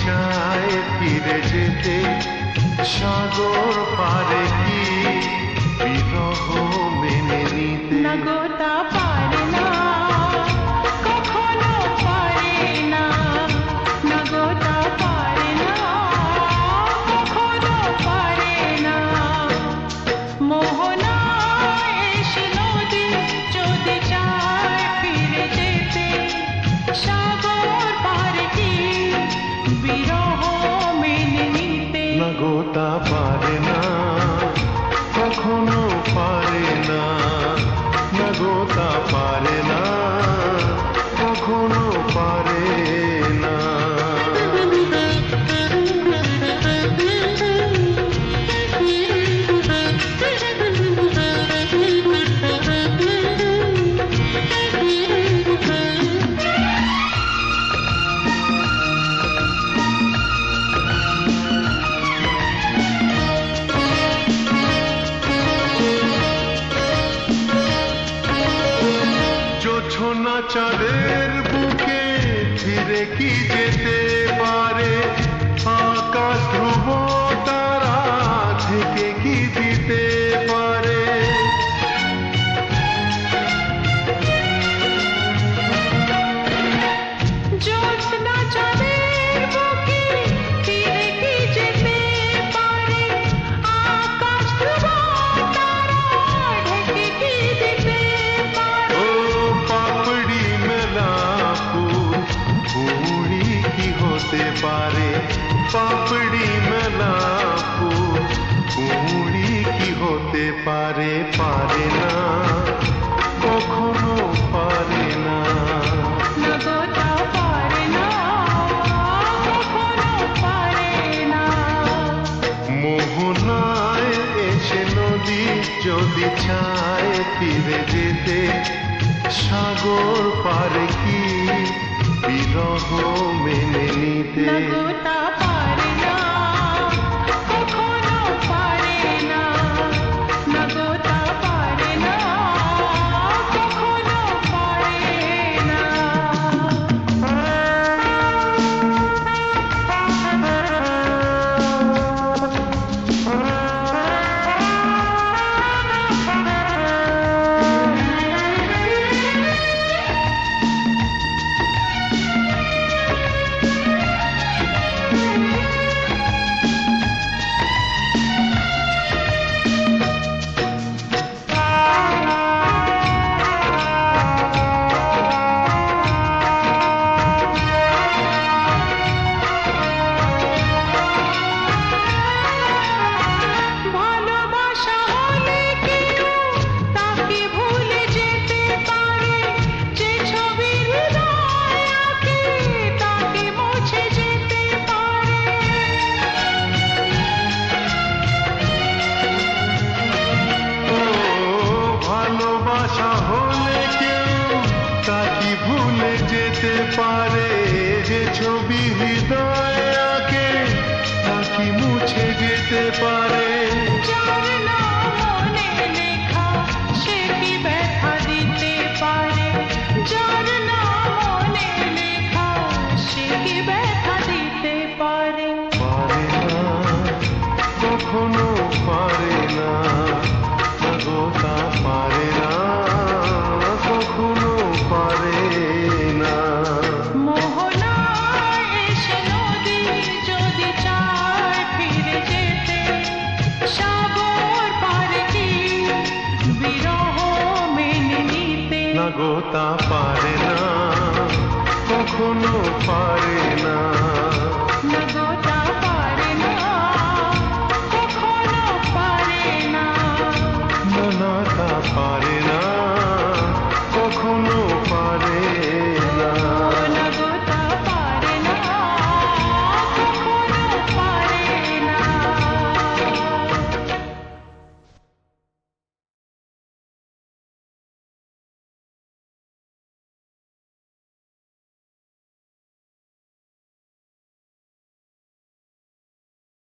চায় ফিরে যেতে সাগর পারে কি বিরহ মেনে নিতে নগোতা পারে না কখনো পারে না নগোতা পারে না কখনো পারে না মোহনা এসে নদী যদি চায় ফিরে যেতে সাগর পারে কি বিরহ মেনে নিতে নগোতা পারে না কখনো পারে না নগোতা পারে না কখনো পারে না জোছনা চাঁদের বুকে ফিরে কি যেতে পারে আকাশ ধ্রুব তারা থেকে কি দিতে পারে জ্যোৎস্না চাঁদের বুকে ফিরে কি যেতে পারে আকাশ ধ্রুব তারা ঢেকে কি দিতে পারে ও পাপড়ি মেলা ফুল কুড়ি কি হতে পারে পাপড়ি মেলা ফুল কুড়ি কি হতে পারে পারে না কখনো পারে না নগোতা পারে না কখনো পারে না মোহনায় এসে নদী যদি চায় ফিরে যেতে সাগর পারে কি বিরহ মেনে নিতে নগোতা পারে না কখনো পারে না নগোতা পারে না কখনো পারে না ভালোবাসা হলে কেউ তাকে ভুলে যেতে পারে যে ছবি হৃদয়ে আঁকে তাকে মুছে যেতে পারে ও ভালোবাসা হলে কেউ তাকে ভুলে যেতে পারে যে ছবি হৃদয়ে আঁকে তাকে মুছে যেতে পারে যার নাম মনে লেখা সে কি ব্যথা দিতে পারে যার নাম মনে লেখা সে কি ব্যথা দিতে পারে পারে না কখনো পারে না নগোতা পারে না কখনো পারে না মোহনা এসে নদী যদি চায় ফিরে যেতে সাগর পারে কি বিরহ মেনে নিতে নগোতা পারে না কখনো পারে না নগো